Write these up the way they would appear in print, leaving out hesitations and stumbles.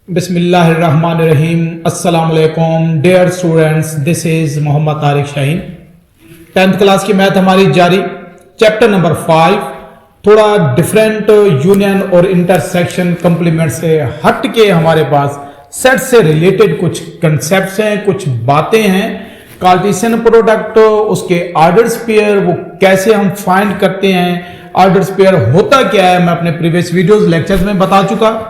बिस्मिल्लाहिर्रहमानिर्रहीम। अस्सलाम वालेकुम dear students, this is Mohammad Tariq Shaheen. 10th class की मैथ हमारी जारी। चैप्टर नंबर 5 थोड़ा डिफरेंट यूनियन और इंटरसेक्शन कंप्लीमेंट से हट के हमारे पास सेट से रिलेटेड कुछ कंसेप्ट्स हैं, कुछ बातें हैं। कार्टेशियन प्रोडक्ट, उसके ऑर्डर्स पेयर, वो कैसे हम फाइंड करते हैं, ऑर्डर्स पेयर होता क्या है, मैं अपने प्रीवियस वीडियोस लेक्चर्स में बता चुका।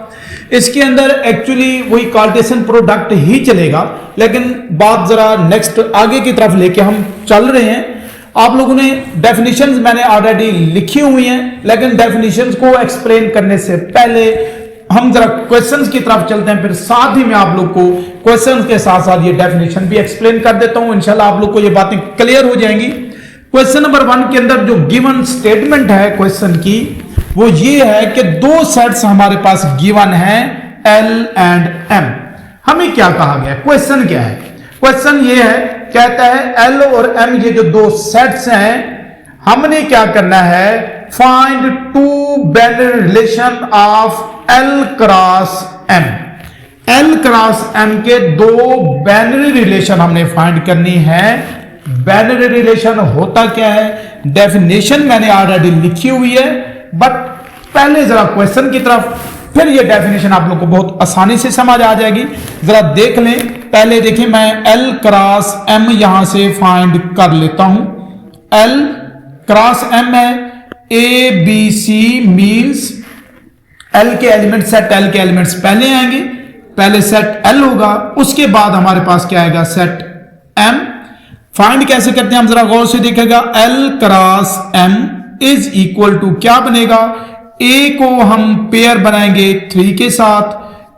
इसके अंदर एक्चुअली वही कार्टेशियन प्रोडक्ट ही चलेगा, लेकिन बात जरा नेक्स्ट आगे की तरफ लेके हम चल रहे हैं। आप लोगों ने डेफिनेशंस मैंने ऑलरेडी लिखी हुई हैं, लेकिन डेफिनेशंस को एक्सप्लेन करने से पहले हम जरा क्वेश्चंस की तरफ चलते हैं, फिर साथ ही मैं आप लोग को क्वेश्चंस के साथ साथ ये डेफिनेशन भी एक्सप्लेन कर देता हूं। इंशाल्लाह आप लोग को ये बातें क्लियर हो जाएंगी। क्वेश्चन नंबर 1 के अंदर जो गिवन स्टेटमेंट है क्वेश्चन की, वो ये है कि दो सेट्स हमारे पास गिवन है L एंड M। हमें क्या कहा गया, क्वेश्चन क्या है? क्वेश्चन ये है, कहता है L और M ये जो दो सेट्स हैं, हमने क्या करना है, find to binary relation of L cross M। L cross M के दो बाइनरी रिलेशन हमने फाइंड करनी है। बाइनरी रिलेशन होता क्या है, डेफिनेशन मैंने ऑलरेडी लिखी हुई है, बट पहले जरा क्वेश्चन की तरफ, फिर ये डेफिनेशन आप लोग को बहुत आसानी से समझ आ जाएगी। जरा देख लें, पहले देखिए मैं L क्रॉस M यहां से फाइंड कर लेता हूं। L क्रॉस M है, A B C means L के एलिमेंट, सेट L के एलिमेंट्स पहले आएंगे, पहले सेट L होगा, उसके बाद हमारे पास क्या आएगा, सेट M। फाइंड कैसे करते हैं हम जरा गौर से देखेगा। L cross M is equal to क्या बनेगा, A को हम पेयर बनाएंगे 3 के साथ,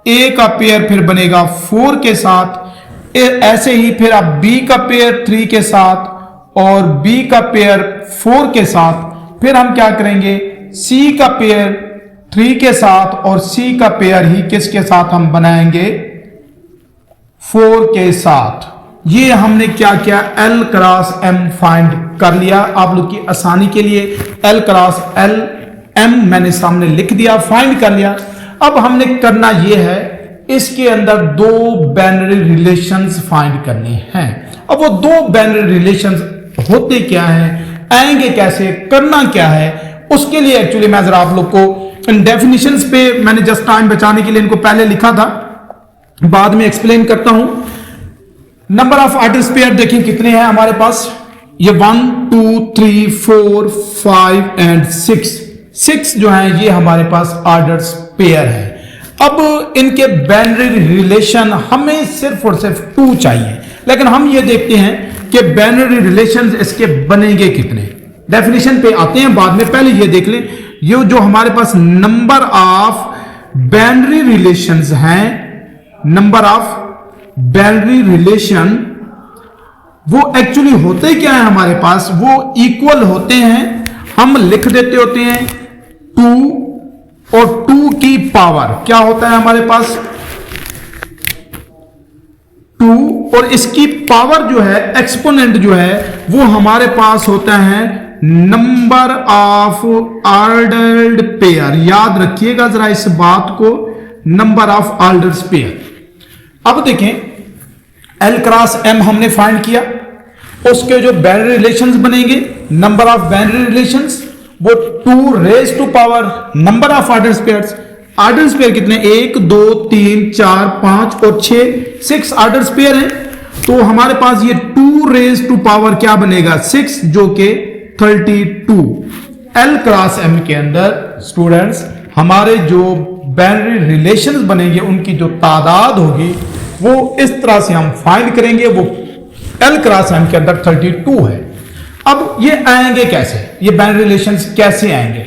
A का पेयर फिर बनेगा 4 के साथ, ऐसे ही फिर आप B का पेयर 3 के साथ और B का पेयर 4 के साथ, फिर हम क्या करेंगे, C का पेयर 3 के साथ और C का पेयर ही किसके साथ हम बनाएंगे, 4 के साथ। ये हमने क्या किया, L क्रॉस M फाइंड कर लिया। आप लोग की आसानी के लिए L क्रॉस L M मैंने सामने लिख दिया, फाइंड कर लिया। अब हमने करना ये है, इसके अंदर दो बाइनरी रिलेशंस फाइंड करने हैं। अब वो दो बाइनरी रिलेशंस होते क्या हैं, आएंगे कैसे, करना क्या है, उसके लिए एक्चुअली मैं जरा आप लोग को इन डेफिनेशंस पे, मैंने जस्ट टाइम बचाने के लिए इनको पहले लिखा था, बाद में एक्सप्लेन करता हूं। नंबर ऑफ ऑर्डर्स पेयर देखें कितने हैं हमारे पास, ये 1 2 3 4 5 एंड 6 जो है ये हमारे पास ऑर्डर्स पेयर है। अब इनके बाइनरी रिलेशन हमें सिर्फ और सिर्फ 2 चाहिए, लेकिन हम ये देखते हैं कि बाइनरी रिलेशंस इसके बनेंगे कितने। डेफिनेशन पे आते हैं बाद में, पहले ये देख लें, ये जो हमारे पास नंबर ऑफ बाइनरी रिलेशंस हैं, नंबर ऑफ बाइनरी रिलेशन वो एक्चुअली होते क्या है हमारे पास, वो इक्वल होते हैं। हम लिख देते होते हैं 2 और 2 की पावर क्या होता है हमारे पास, 2 और इसकी पावर जो है, एक्सपोनेंट जो है, वो हमारे पास होता है नंबर ऑफ ऑर्डर्ड पेयर। याद रखिएगा जरा इस बात को, नंबर ऑफ ऑर्डर्स पेयर। अब देखें L क्रॉस M हमने फाइंड किया, उसके जो बाइनरी रिलेशंस बनेंगे, नंबर ऑफ बाइनरी रिलेशंस वो 2 raise to power number of orders pairs. Orders pair कितने, 1 2 3 4 5 और 6 ऑर्डर्स पेयर हैं। तो हमारे पास ये 2 रेज टू पावर क्या बनेगा, 6, जो कि 32। L क्रॉस M के अंदर स्टूडेंट्स हमारे जो बाइनरी रिलेशंस बनेंगे, उनकी जो तादाद होगी वो इस तरह से हम फाइंड करेंगे। वो L क्रॉस M के अंदर 32 है। अब ये आएंगे कैसे, ये बाइनरी रिलेशंस कैसे आएंगे,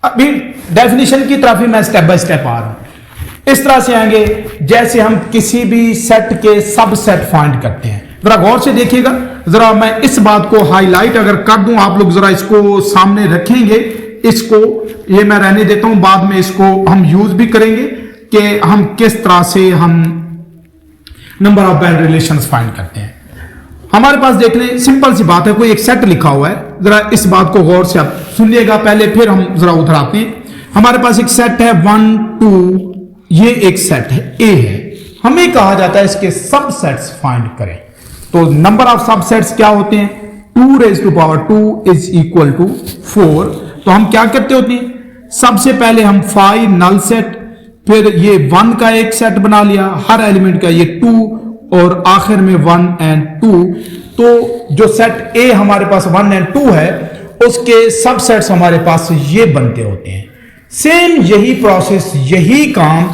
अभी डेफिनेशन की तरफ ही मैं स्टेप बाय स्टेप आ रहा हूं। इस तरह से आएंगे जैसे हम किसी भी सेट के सबसेट फाइंड करते हैं। जरा गौर से देखिएगा, जरा मैं इस बात को हाईलाइट अगर कर दूं, आप लोग जरा इसको सामने रखेंगे, इसको ये मैं रहने देता हूं, बाद में इसको हम यूज भी करेंगे कि हम किस तरह से हम number of binary relations find करते हैं। हमारे पास देख लें, सिंपल सी बात है, कोई एक सेट लिखा हुआ है, जरा इस बात को गौर से आप सुनिएगा पहले, फिर हम जरा उधर आते हैं। हमारे पास एक सेट है 1 2 ये एक सेट है ए है, हमें कहा जाता है इसके सबसेट्स फाइंड करें। तो नंबर ऑफ सबसेट्स क्या होते हैं, 2 raised to power 2 is equal to 4। तो हम क्या करते होते हैं, सबसे पहले हम 5 नल सेट, फिर ये 1 का एक सेट बना लिया, हर एलिमेंट का ये 2 और आखिर में 1 and 2। तो जो सेट ए हमारे पास 1 and 2 है उसके सबसेट्स हमारे पास ये बनते होते हैं। सेम यही प्रोसेस, यही काम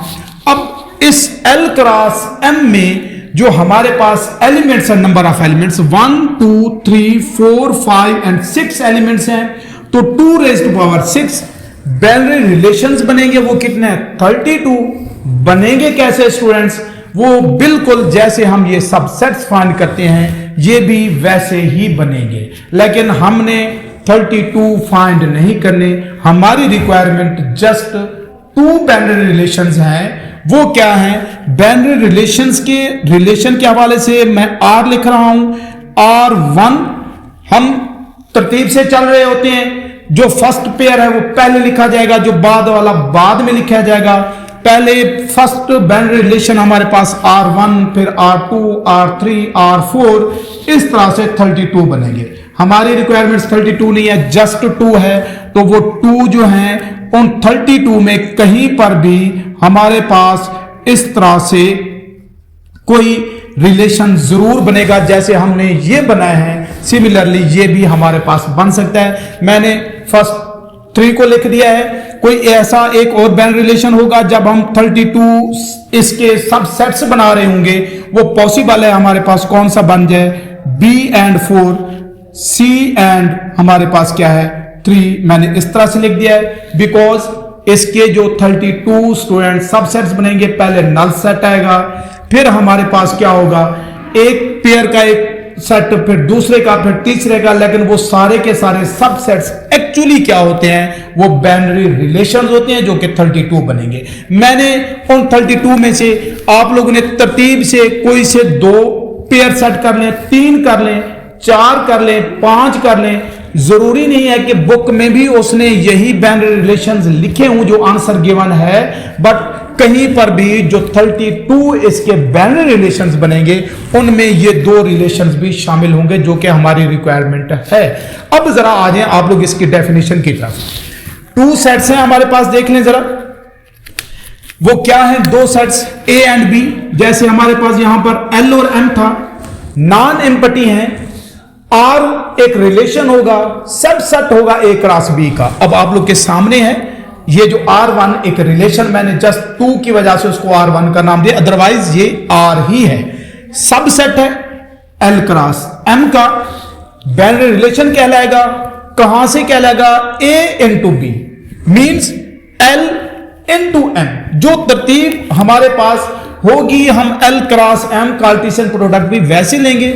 अब इस L क्रॉस M में जो हमारे पास एलिमेंट्स है, number of elements 1 2 3 4 5 and 6 elements हैं। तो 2 raised to power 6 binary relations बनेंगे, वो कितने हैं 32 बनेंगे। कैसे स्टूडेंट्स, वो बिल्कुल जैसे हम ये सबसेट्स फाइंड करते हैं ये भी वैसे ही बनेंगे, लेकिन हमने 32 फाइंड नहीं करने, हमारी रिक्वायरमेंट जस्ट 2 बाइनरी रिलेशंस हैं। वो क्या है, बाइनरी रिलेशंस के रिलेशन के हवाले से मैं R लिख रहा हूं, R1 हम तरतीब से चल रहे होते हैं, जो फर्स्ट पेयर है वो पहले लिखा जाएगा, जो बाद वाला बाद में लिखा जाएगा। पहले फर्स्ट बाइनरी रिलेशन हमारे पास R1, फिर R2, R3, R4, इस तरह से 32 बनेंगे। हमारी रिक्वायरमेंट्स 32 नहीं है, जस्ट 2 है। तो वो 2 जो हैं उन 32 में कहीं पर भी हमारे पास इस तरह से कोई रिलेशन जरूर बनेगा जैसे हमने ये बनाए हैं। सिमिलरली ये भी हमारे पास बन सकता है। मैंने फर्स्ट 3 को लिख दिया है, कोई ऐसा एक और बाइनरी रिलेशन होगा जब हम 32 इसके सबसेट्स बना रहे होंगे, वो पॉसिबल है हमारे पास कौन सा बन जाए, B and 4, C and हमारे पास क्या है 3। मैंने इस तरह से लिख दिया है बिकॉज इसके जो 32 स्टूडेंट सबसेट्स बनेंगे, पहले नल सेट आएगा, फिर हमारे पास क्या होगा एक पेयर का एक सेट, फिर दूसरे का, फिर तीसरे का, लेकिन वो सारे के सारे सबसेट्स एक्चुअली क्या होते हैं, वो बाइनरी रिलेशंस होते हैं जो कि 32 बनेंगे। मैंने उन 32 में से आप लोगों ने तरतीब से कोई से 2 पेयर सेट कर लें, 3 कर लें, 4 कर लें, 5 कर लें। जरूरी नहीं है कि बुक में भी उसने यही बाइनरी रिलेशंस लिखे हों जो आंसर गिवन है, बट कहीं पर भी जो 32 इसके बाइनरी रिलेशंस बनेंगे उनमें ये 2 रिलेशंस भी शामिल होंगे जो कि हमारी रिक्वायरमेंट है। अब जरा आ जाएं आप लोग इसकी डेफिनेशन की तरफ। 2 सेट्स हैं हमारे पास, देख लें जरा वो क्या है। 2 सेट्स A and B, जैसे हमारे पास यहां पर L और M था, नॉन एम्पटी हैं। R एक रिलेशन होगा, सबसेट होगा A क्रॉस B का। अब आप लोग के सामने है ये जो R1 एक रिलेशन, मैंने जस्ट 2 की वजह से उसको R1 का नाम दिया, अदरवाइज ये R ही है। सबसेट है L क्रॉस M का, बाइनरी रिलेशन कहलाएगा, कहां से कहलाएगा, A into B means L into M। जो तरतीब हमारे पास होगी हम L cross M Cartesian product भी वैसे लेंगे।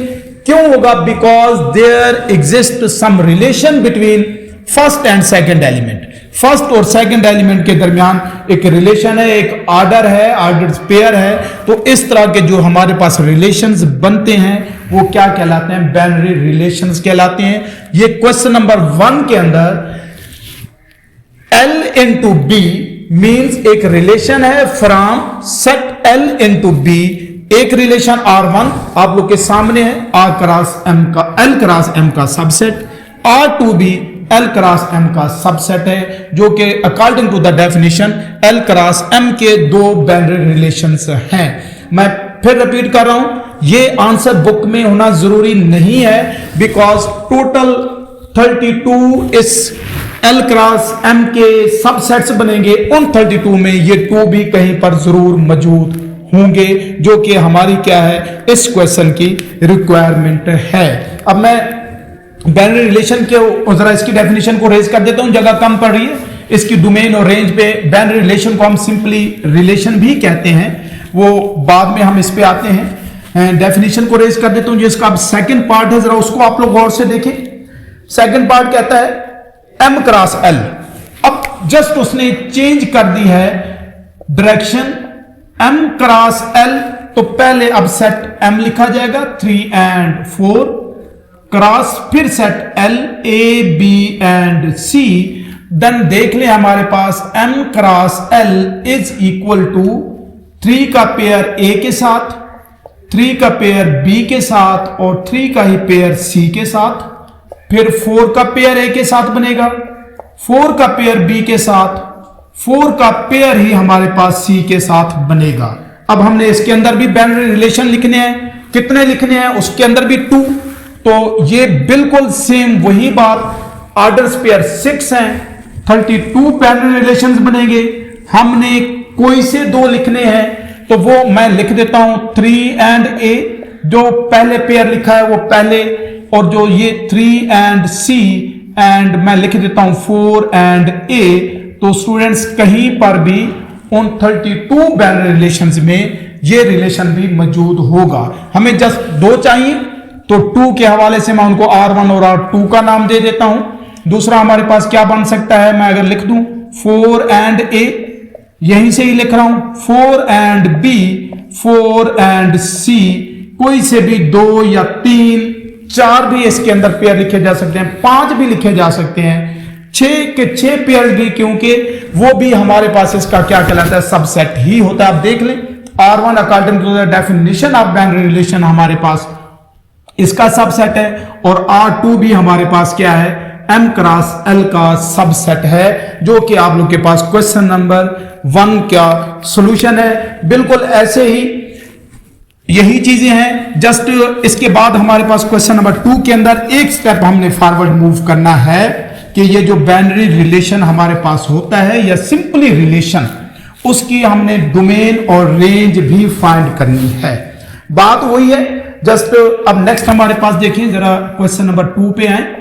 क्यों होगा, because there exist some relation between first and second element. First और सेकंड एलिमेंट के दरमियान एक रिलेशन है, एक ऑर्डर है, ऑर्डर पेयर है। तो इस तरह के जो हमारे पास रिलेशंस बनते हैं वो क्या कहलाते हैं, बाइनरी रिलेशंस कहलाते हैं। ये क्वेश्चन नंबर 1 के अंदर L into B मींस एक रिलेशन है from set L into B, एक रिलेशन R1 आप लोग के सामने है, R क्रॉस M का, L क्रॉस M का subset, R2B L cross M का सबसेट है, जो कि according to the definition L cross M के 2 बाइनरी रिलेशंस हैं। मैं फिर रिपीट कर रहा हूं, ये आंसर बुक में होना जरूरी नहीं है, बिकॉज टोटल 32 इस L क्रॉस M के सबसेट्स बनेंगे, उन 32 में ये 2 भी कहीं पर जरूर मौजूद होंगे, जो कि हमारी क्या है इस क्वेश्चन की रिक्वायरमेंट है। अब मैं बाइनरी रिलेशन के जरा इसकी डेफिनेशन को रेज कर देता हूं, जगह कम पड़ रही है। इसकी डोमेन और रेंज पे बाइनरी रिलेशन को हम सिंपली रिलेशन भी कहते हैं, वो बाद में हम इस पे आते हैं। डेफिनेशन को रेज कर देता हूं, जिसका अब सेकंड पार्ट है, जरा उसको आप लोग गौर से देखें। सेकंड पार्ट कहता है M क्रॉस L। अब जस्ट उसने चेंज कर दी है डायरेक्शन, M क्रॉस L, तो पहले अब सेट M लिखा जाएगा 3 and 4 क्रॉस, फिर set L A B and C, then देख ले हमारे पास m cross l is equal to 3 का पेयर a के साथ, 3 का पेयर b के साथ और 3 का ही पेयर c के साथ, फिर 4 का पेयर a के साथ बनेगा, 4 का पेयर b के साथ, 4 का पेयर ही हमारे पास c के साथ बनेगा। अब हमने इसके अंदर भी बाइनरी रिलेशन लिखने हैं, कितने लिखने हैं, उसके अंदर भी 2, तो ये बिल्कुल सेम वही बात, ऑर्डर्स पेयर 6 हैं, 32 बाइनरी रिलेशंस बनेंगे। हमने कोई से 2 लिखने हैं तो वो मैं लिख देता हूं 3 एंड a, जो पहले पेयर लिखा है वो पहले, और जो ये 3 एंड c एंड मैं लिख देता हूं 4 एंड a। तो स्टूडेंट्स कहीं पर भी उन 32 बाइनरी रिलेशंस में ये रिलेशन भी मौजूद होगा। हमें जस्ट 2 चाहिए तो 2 के हवाले से मैं उनको R1 और R2 का नाम दे देता हूं। दूसरा हमारे पास क्या बन सकता है, मैं अगर लिख दूं 4 एंड a, यहीं से ही लिख रहा हूं 4 एंड b, 4 एंड c, कोई से भी 2 या 3, 4 भी इसके अंदर पेयर लिखे जा सकते हैं, 5 भी लिखे जा सकते हैं, 6 के 6 पेयर भी, क्योंकि वो भी हमारे पास इसका क्या कहलाता है, सबसेट ही होता है। आप देख लें R1 according to the definition of binary relation हमारे पास इसका सबसेट है, और R2 भी हमारे पास क्या है, M क्रॉस L का सबसेट है, जो कि आप लोग के पास क्वेश्चन नंबर 1 का सॉल्यूशन है। बिल्कुल ऐसे ही यही चीजें हैं, जस्ट इसके बाद हमारे पास क्वेश्चन नंबर 2 के अंदर एक स्टेप हमने फॉरवर्ड मूव करना है कि ये जो बाइनरी रिलेशन हमारे पास होता है या सिंपली रिलेशन, उसकी हमने डोमेन और रेंज भी फाइंड करनी है। बात वही है, जस्ट अब नेक्स्ट हमारे पास देखिए जरा क्वेश्चन नंबर 2 पे आए।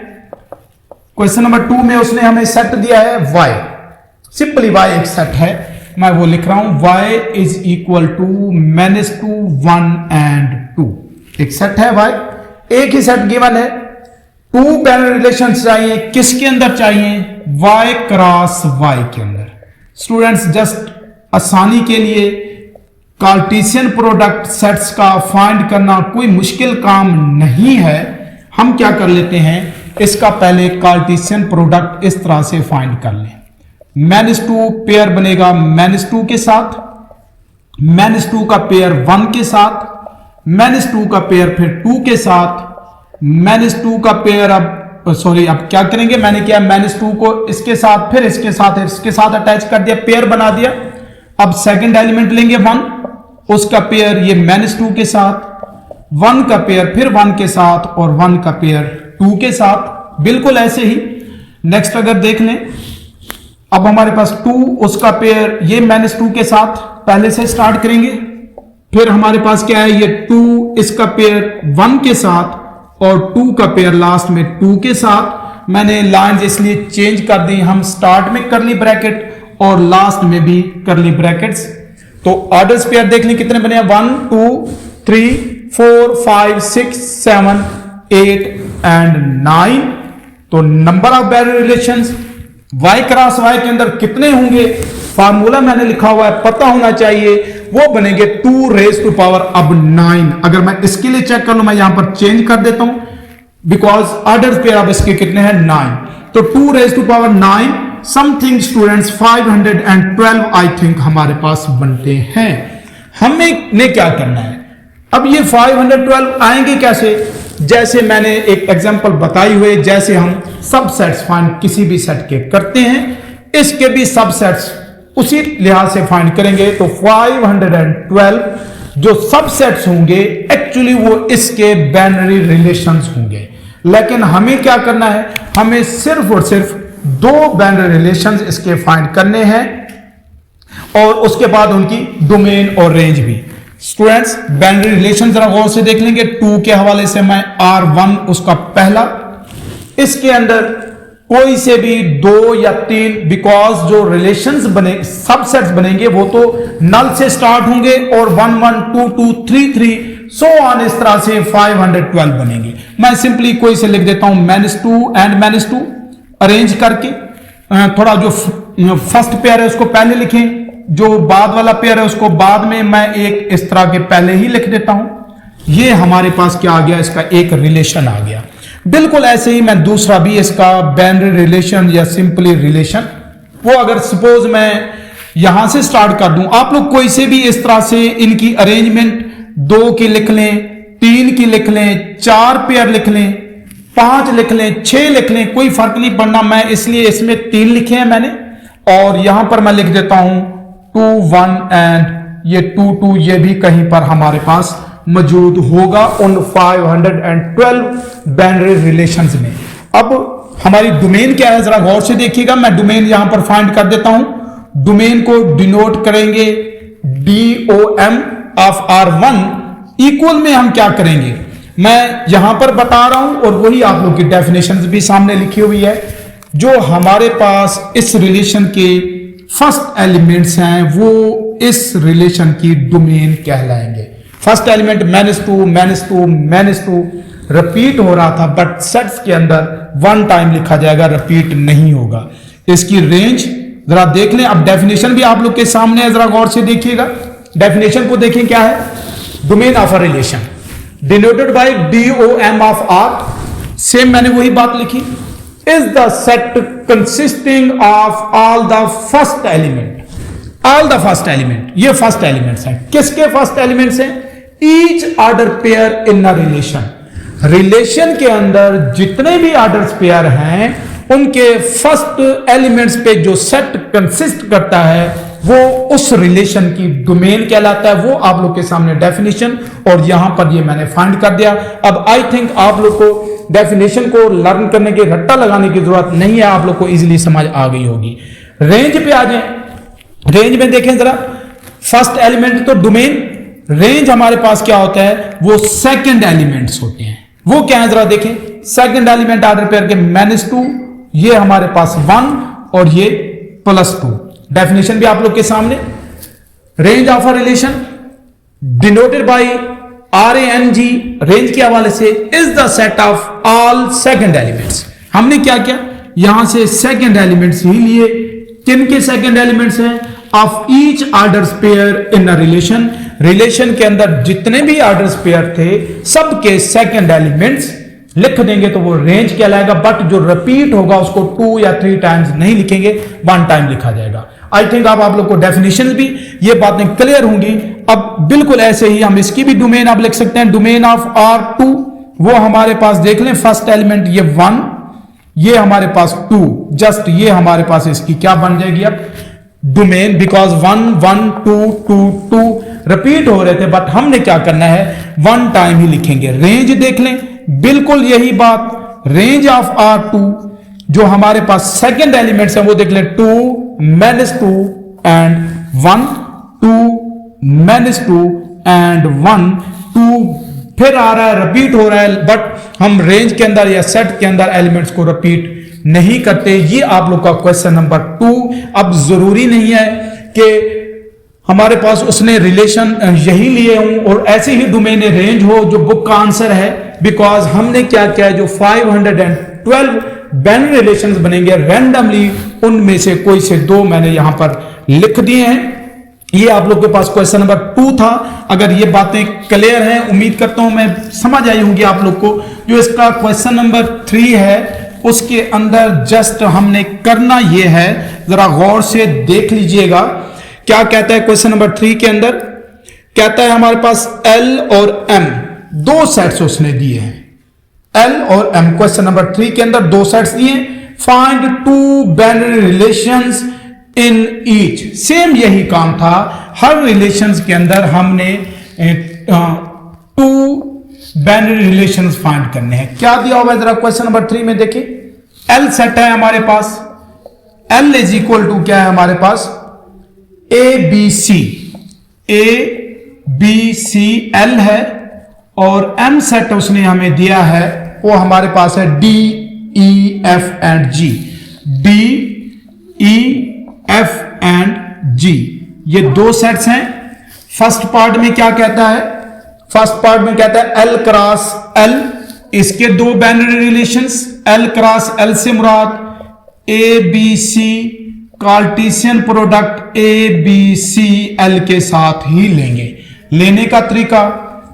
क्वेश्चन नंबर 2 में उसने हमें सेट दिया है y, सिंपली y एक सेट है, मैं वो लिख रहा हूं y is equal to -2 1 and 2, एक सेट है y, एक ही सेट गिवन है, 2 बाइनरी रिलेशंस चाहिए, किसके अंदर चाहिए, y क्रॉस y के अंदर। स्टूडेंट्स जस्ट आसानी के लिए कार्टेशियन प्रोडक्ट सेट्स का फाइंड करना कोई मुश्किल काम नहीं है। हम क्या कर लेते हैं, इसका पहले कार्टेशियन प्रोडक्ट इस तरह से फाइंड कर लें। -2 पेयर बनेगा -2 के साथ, -2 का पेयर 1 के साथ, -2 का पेयर फिर 2 के साथ, -2 का पेयर अब क्या करेंगे, मैंने किया -2 को इसके साथ, फिर इसके साथ अटैच कर दिया, पेयर बना दिया। अब सेकंड एलिमेंट लेंगे 1, उसका पेयर ये -2 के साथ, 1 का पेयर फिर 1 के साथ और 1 का पेयर 2 के साथ, बिल्कुल ऐसे ही। नेक्स्ट अगर देख लें, अब हमारे पास 2, उसका पेयर ये -2 के साथ पहले से स्टार्ट करेंगे, फिर हमारे पास क्या है, ये 2 इसका पेयर 1 के साथ और 2 का पेयर लास्ट में 2 के साथ। मैंने लाइंस इसलिए चेंज कर दी, हम स्टार्ट में करली ब्रैकेट और लास्ट में भी करली ब्रैकेट्स। तो ऑर्डर्स पेयर देख लें कितने बने, 1 2 3 4 5 6 7 8 एंड 9। तो number of binary relations y cross y के अंदर कितने होंगे, फार्मूला मैंने लिखा हुआ है, पता होना चाहिए, वो बनेंगे 2 रेज टू पावर अब 9। अगर मैं इसके लिए चेक कर लूं, मैं यहां पर चेंज कर देता हूं, बिकॉज ऑर्डर पेयर अब इसके कितने हैं, 9। तो 2 raise to power 9 something students 512 I think हमारे पास बनते हैं। हमें ने क्या करना है, अब ये 512 आएंगे कैसे, जैसे मैंने एक एग्जांपल बताई हुए, जैसे हम सबसेट्स फाइंड किसी भी सेट के करते हैं, इसके भी सबसेट्स उसी लिहाज से फाइंड करेंगे। तो 512 जो सबसेट्स होंगे एक्चुअली वो इसके बाइनरी रिलेशंस होंगे, लेकिन हमें क्या करना है, हमें सिर्फ और सिर्फ 2 बाइनरी रिलेशंस इसके फाइंड करने हैं और उसके बाद उनकी डोमेन और रेंज भी। स्टूडेंट्स बाइनरी रिलेशन जरा गौर से देख लेंगे, 2 के हवाले से मैं R1 उसका पहला, इसके अंदर कोई से भी 2 या 3, बिकॉज जो रिलेशंस बने सबसेट्स बनेंगे वो तो नल से स्टार्ट होंगे और 1 1 2 2 3 3 सो ऑन, इस तरह से 512 बनेंगे। मैं सिंपली कोई से लिख देता हूं -2 एंड -2 अरेंज करके, थोड़ा जो फर्स्ट पेयर है उसको पहले लिखें, जो बाद वाला पेयर है उसको बाद में, मैं एक इस तरह के पहले ही लिख देता हूं। ये हमारे पास क्या आ गया, इसका एक रिलेशन आ गया। बिल्कुल ऐसे ही मैं दूसरा भी इसका बाइनरी रिलेशन या सिंपली रिलेशन, वो अगर सपोज मैं यहां से स्टार्ट कर दूं, आप लोग कोई से भी इस तरह से इनकी अरेंजमेंट 2 की लिख लें, 3 की लिख लें, 4 पेयर लिख लें, 5 लिख लें, 6 लिख लें, कोई फर्क नहीं पड़ना। मैं इसलिए इसमें 3 लिखे हैं मैंने, और यहां पर मैं लिख देता हूं 2 1 एंड ये 2 2, ये भी कहीं पर हमारे पास मौजूद होगा उन 512 बाइनरी रिलेशंस में। अब हमारी डोमेन क्या है जरा गौर से देखिएगा। मैं डोमेन यहां पर फाइंड कर देता हूं। डोमेन को डिनोट करेंगे DOM ऑफ R1 इक्वल में हम क्या करेंगे, मैं यहां पर बता रहा हूं और वही आप लोग की डेफिनेशन भी सामने लिखी हुई है। जो हमारे पास इस रिलेशन के फर्स्ट एलिमेंट्स हैं वो इस रिलेशन की डोमेन कहलाएंगे। फर्स्ट एलिमेंट -2 रिपीट हो रहा था, बट सेट्स के अंदर 1 टाइम लिखा जाएगा, रिपीट नहीं होगा। इसकी रेंज जरा देख लें। अब डेफिनेशन भी आप लोग के सामने है, जरा गौर से देखिएगा। डेफिनेशन को देखें क्या है। Domain of a relation denoted by DOM of R, same मैंने वही बात लिखी, is the set consisting of all the first element. All the first element, ये फर्स्ट एलिमेंट्स हैं। किसके फर्स्ट एलिमेंट्स हैं? Each order pair in a relation. Relation के अंदर जितने भी ऑर्डर्स पेयर हैं उनके फर्स्ट एलिमेंट्स पे जो सेट कंसिस्ट करता है वो उस रिलेशन की डोमेन कहलाता है। वो आप लोग के सामने डेफिनेशन, और यहां पर ये मैंने फाइंड कर दिया। अब आई थिंक आप लोग को डेफिनेशन को लर्न करने के रट्टा लगाने की जरूरत नहीं है, आप लोग को इजीली समझ आ गई होगी। रेंज पे आ जाए। रेंज में देखें जरा, फर्स्ट एलिमेंट तो डोमेन, रेंज हमारे पास क्या होता है, वो सेकंड एलिमेंट्स होते हैं। वो क्या है जरा देखें। सेकंड एलिमेंट ऑर्डर पेयर के -2, ये हमारे पास 1 और ये +2। डेफिनेशन भी आप लोग के सामने। Range of a relation denoted by RANG, range के हवाले से is the set of all second elements. हमने क्या किया, यहां से सेकंड एलिमेंट्स ही लिए। किन के सेकंड एलिमेंट्स हैं? Of each orders pair in a relation. Relation के अंदर जितने भी ऑर्डर्स पेयर थे सबके सेकंड एलिमेंट्स लिख देंगे तो वो रेंज कहलाएगा। बट जो रिपीट होगा उसको 2 या 3 टाइम्स नहीं लिखेंगे, 1 टाइम लिखा जाएगा। आई थिंक आप लोग को डेफिनेशन भी ये बातें क्लियर होंगी। अब बिल्कुल ऐसे ही हम इसकी भी डोमेन अब लिख सकते हैं। डोमेन ऑफ R2, वो हमारे पास देख लें, फर्स्ट एलिमेंट ये 1, ये हमारे पास 2, जस्ट ये हमारे पास इसकी क्या बन जाएगी अब डोमेन, बिकॉज 1 1 2 2 2 रिपीट हो रहे थे, बट हमने क्या करना है 1 टाइम ही लिखेंगे। रेंज देख लें, बिल्कुल यही बात। रेंज ऑफ R2 जो हमारे पास सेकंड एलिमेंट्स हैं वो देख लें, 2 -2 एंड 1, 2 -2 एंड 1, 2 फिर आ रहा है, रिपीट हो रहा है, बट हम रेंज के अंदर या सेट के अंदर एलिमेंट्स को रिपीट नहीं करते। ये आप लोग का क्वेश्चन नंबर 2। अब जरूरी नहीं है कि हमारे पास उसने रिलेशन यही लिए हों और ऐसे ही डोमेन रेंज हो जो बुक का आंसर है, बिकॉज हमने क्या किया है, जो 512 बाइनरी रिलेशंस बनेंगे रैंडमली, उनमें से कोई से 2 मैंने यहां पर लिख दिए हैं। ये आप लोग के पास क्वेश्चन नंबर 2 था। अगर ये बातें क्लियर हैं, उम्मीद करता हूं मैं समझ आई होंगी आप लोग को। जो इसका क्वेश्चन नंबर 3 है उसके अंदर जस्ट हमने करना ये है, जरा गौर से देख लीजिएगा क्या कहता है क्वेश्चन नंबर 3 के अंदर। कहता है हमारे पास L और M 2 सेट्स उसने दिए हैं। L और M क्वेश्चन नंबर 3 के अंदर 2 सेट्स दिए। Find 2 binary relations in each. Same यही काम था, हर रिलेशंस के अंदर हमने 2 बाइनरी रिलेशंस फाइंड करने हैं। क्या दिया हुआ है जरा क्वेश्चन नंबर 3 में देखिए। L सेट है हमारे पास, L इज इक्वल टू क्या है हमारे पास, ABC L है, और M सेट उसने हमें दिया है वो हमारे पास है D E F and G। D E F and G ये 2 सेट्स हैं। फर्स्ट पार्ट में क्या कहता है, फर्स्ट पार्ट में कहता है L क्रॉस L, इसके 2 binary relations. L cross L से मुराद ABC Cartesian product ABC L के साथ ही लेंगे। लेने का तरीका,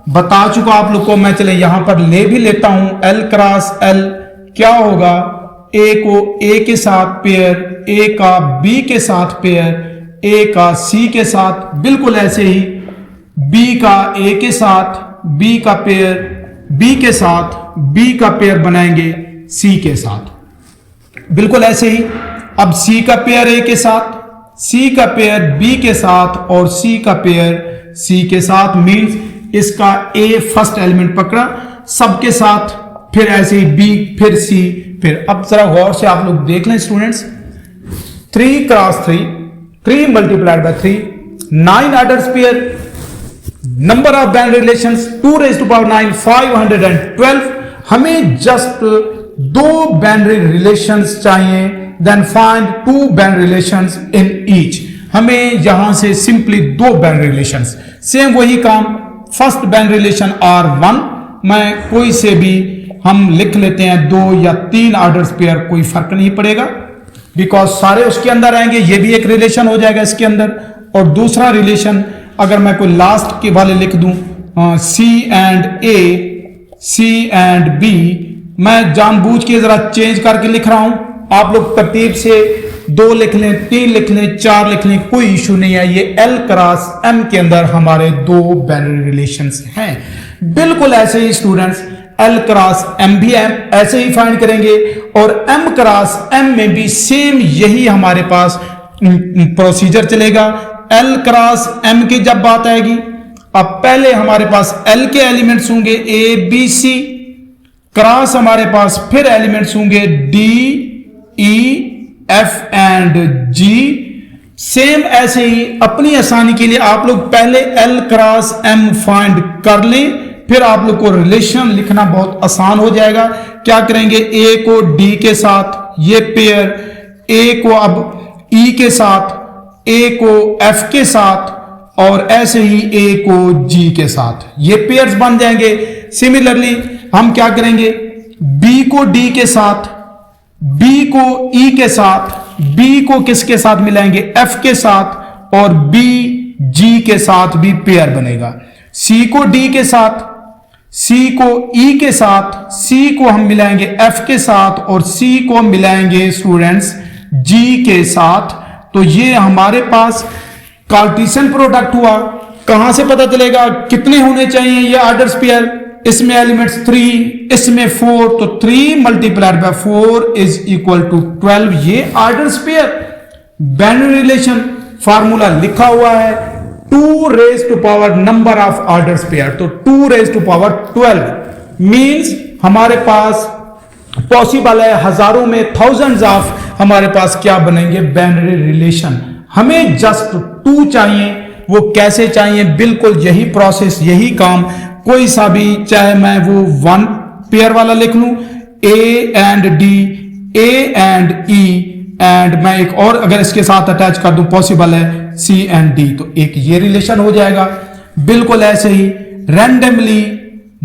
बता चुका आप लोग को मैं, चले यहां पर ले भी लेता हूं, L क्रॉस L क्या होगा, A को A के साथ पेयर, A का B के साथ पेयर, A का C के साथ, बिल्कुल ऐसे ही B का A के साथ, B का पेयर B के साथ, B का पेयर बनाएंगे C के साथ, बिल्कुल ऐसे ही। अब C का पेयर A के साथ, C का पेयर B के साथ और C का पेयर C के साथ, मीन्स इसका A फर्स्ट एलिमेंट पकड़ा सबके साथ, फिर ऐसे ही B, फिर C, फिर। अब जरा गौर से आप लोग देख लें students, 3 cross 3, 3 multiplied by 3, 9 orders pair, number of band relations 2 raised to power 9, 512। हमें जस्ट 2 बैंड रिलेशंस चाहिए, then find 2 band relations in each. हमें यहां से सिंपली 2 बैंड रिलेशंस, सेम वही काम, फर्स्ट बैंड रिलेशन R1, मैं कोई से भी हम लिख लेते हैं 2 या 3 ऑर्डर्स पेयर, कोई फर्क नहीं पड़ेगा, बिकॉज सारे उसके अंदर आएंगे, ये भी एक रिलेशन हो जाएगा इसके अंदर। और दूसरा रिलेशन अगर मैं कोई लास्ट के वाले लिख दूं, C and A, C and B, मैं जानबूझ के जरा चेंज करके लिख रहा हूं, आप लोग तरतीब से 2 लिख लें, 3 लिख लें, 4 लिख लें, कोई इशू नहीं है। ये L क्रॉस M के अंदर हमारे 2 बाइनरी रिलेशंस हैं। बिल्कुल ऐसे ही स्टूडेंट्स L क्रॉस M भी ऐसे ही फाइंड करेंगे, और M क्रॉस M में भी सेम यही हमारे पास प्रोसीजर चलेगा। L क्रॉस M की जब बात आएगी, अब पहले हमारे पास L के एलिमेंट्स होंगे A B C, क्रॉस हमारे पास फिर एलिमेंट्स होंगे D E F and G। Same ऐसे ही अपनी आसानी के लिए आप लोग पहले L क्रॉस M फाइंड कर लें, फिर आप लोग को रिलेशन लिखना बहुत आसान हो जाएगा। क्या करेंगे, A को D के साथ ये पेयर, A को अब E के साथ, A को F के साथ, और ऐसे ही A को G के साथ, ये पेयर्स बन जाएंगे। सिमिलरली हम क्या करेंगे, B को D के साथ, B को E के साथ, B को किसके साथ मिलाएंगे, F के साथ, और B G के साथ भी पेयर बनेगा। C को D के साथ, C को E के साथ, C को हम मिलाएंगे F के साथ, और C को मिलाएंगे स्टूडेंट्स G के साथ। तो ये हमारे पास कार्टेशियन प्रोडक्ट हुआ। कहां से पता चलेगा कितने होने चाहिए ये ऑर्डर्स पेयर, इसमें एलिमेंट्स 3, इसमें 4, तो 3 multiplied by 4 is equal to 12। ये orders pair binary relation formula लिखा हुआ है, 2 raised to power number of orders pair, तो 2 raised to power 12 मींस हमारे पास पॉसिबल है हजारों में, थाउजेंड्स ऑफ हमारे पास क्या बनेंगे, बाइनरी रिलेशन। हमें जस्ट 2 चाहिए, वो कैसे चाहिए, बिल्कुल यही प्रोसेस, यही काम, कोई सा भी, चाहे मैं वो 1 पेयर वाला लिख लूं, A and D, A and E, and मैं एक और अगर इसके साथ अटैच कर दूं, पॉसिबल है C एंड D, तो एक ये रिलेशन हो जाएगा। बिल्कुल ऐसे ही रैंडमली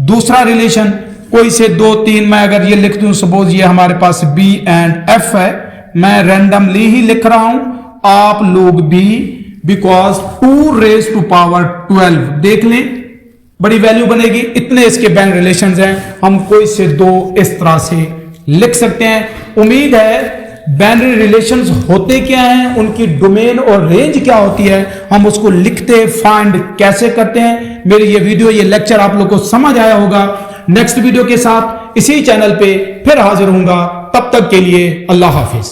दूसरा रिलेशन, कोई से 2 3 मैं अगर ये लिख दूं, सपोज ये हमारे पास B एंड F है, मैं रैंडमली ही लिख रहा हूं, आप लोग भी, बिकॉज 2 raised to power 12 देख लें, बड़ी वैल्यू बनेगी। इतने इसके बैंड रिलेशंस हैं, हम कोई से 2 इस तरह से लिख सकते हैं। उम्मीद है बाइनरी रिलेशंस होते क्या हैं, उनकी डोमेन और रेंज क्या होती है, हम उसको लिखते फाइंड कैसे करते हैं। मेरी ये वीडियो, ये लेक्चर आप लोग को समझ आया होगा। नेक्स्ट वीडियो के साथ इसी चैनल पे फिर हाजिर होऊंगा, तब तक के लिए अल्लाह हाफिज।